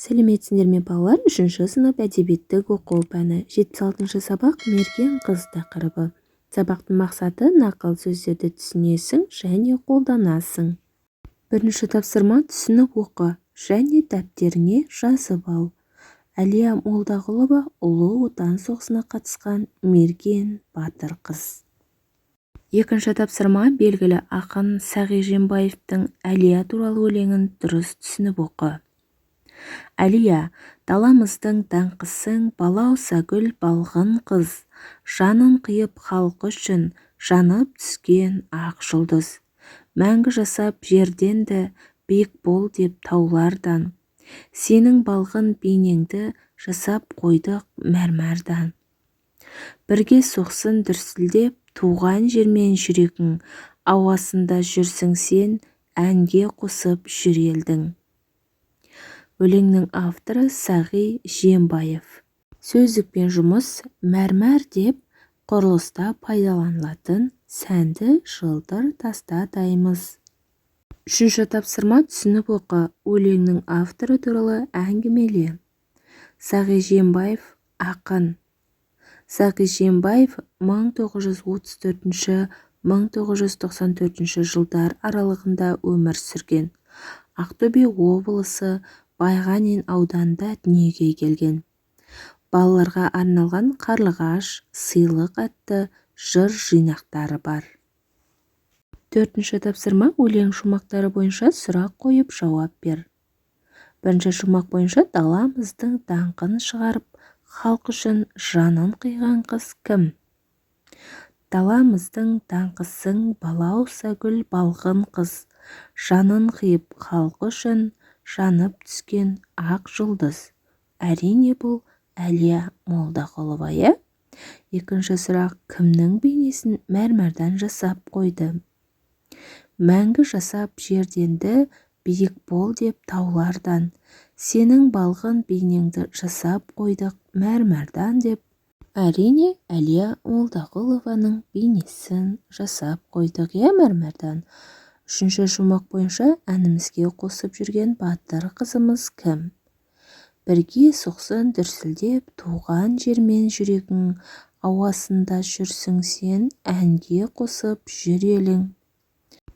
Сәлеметсіңдер ме балалар? 3 сынып әдебиеттік оқу пәні. 76 сабақ мерген қыз тақырыбы. Сабақтың мақсаты нақыл сөздерді түсінесің және қолданасың. Бірінші тапсырма түсініп оқы және дәптеріңе жазып ал. Әлия Молдағұлова Ұлы Отан соғысына қатысқан мерген батыр қыз. Екінші тапсырма белгілі ақын Сағи Жиенбаевтың Әлия туралы өлеңін дұрыс түсініп оқы. Әлия, даламыздың даңқысың, балау сәгүл балғын қыз, жанын қиып халқы үшін жанып түскен ақ жұлдыз. Мәңгі жасап жерденді, биік бол деп таулардан, сенің балғын бейнеңді жасап қойдық мәрмәрдан. Бірге соқсын дүрсілдеп, туған жермен жүрегің, ауасында жүрсің сен, әнге қосып жүр елдің. Өлеңнің авторы Сағи Жиенбаев. Сөздікпен жұмыс мәрмәр деп құрылыста пайдаланылатын сәнді жылтыр таста дайымыз. Үшінші тапсырма түсініп оқы. Өлеңнің авторы туралы әңгімеле. Сағи Жиенбаев ақын. Сағи Жиенбаев 1934-1994 жылдар аралығында өмір сүрген. Ақтөбе облысы Байғанин ауданында дүниеге келген. Балаларға арналған Қарлығаш, сыйлық атты жыр жинақтары бар. Төртінші тапсырма өлең шумақтары бойынша сұрақ қойып жауап бер. Бірінші шумақ бойынша даламыздың даңқын шығарып, халық үшін жанын қиған қыз кім? Даламыздың даңқысың, балау сәгүл балғын қыз, жанын қиып халқы үшін жанып түскен ақ жұлдыз. Әрине бұл Әлия Молдағұлова. Екінші сұрақ, кімнің бейнесін мәрмәрдан жасап қойды? Мәңгі жасап жерденді, биік бол деп таулардан, сенің балғын бейнеңді жасап қойдық мәрмәрдан деп. Әрине Әлия Молдағұлованың бейнесін жасап қойдық мәрмәрдан. Үшінші шумақ бойынша әнімізге қосып жүрген батыр қызымыз кім? Бірге соқсын дүрсілдеп, туған жермен жүрегің, ауасында жүрсің сен, әнге қосып жүр елің.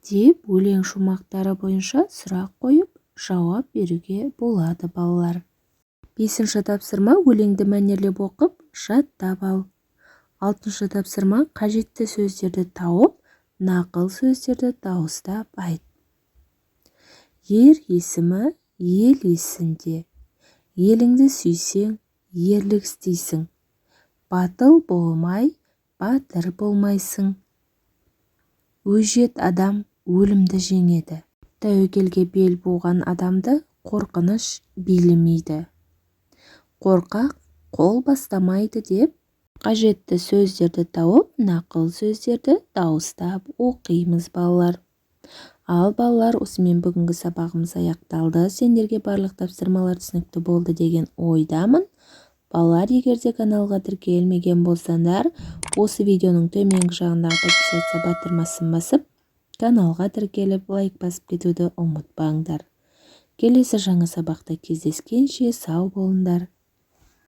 Деп өлең шумақтары бойынша сұрақ қойып, жауап беруге болады балалар. Бесінші тапсырма өлеңді мәнерлеп оқып, жаттап ал. Алтыншы тапсырма қажетті сөздерді тауып, нақыл сөздерді дауыстап айт. Ер есімі ел есінде, еліңді сүйсең, ерлік істейсің. Батыл болмай, батыр болмайсың. Өжет адам өлімді жеңеді. Тәуекелге бел буған адамды қорқыныш билемейді. Қорқақ қол бастамайды деп, қажетті сөздерді тауып, нақыл сөздерді дауыстап оқимыз балалар. Ал балалар, осымен бүгінгі сабағымыз аяқталды. Сендерге барлық тапсырмалар түсінікті болды деген ойдамын. Балалар, егерде каналға тіркелмеген болсаңдар, осы видеоның төменгі жағындағы подписаться батырмасын басып, каналға тіркеліп, лайк басып кетуді ұмытпаңдар. Келесі жаңа сабақта кездескенше сау болыңдар.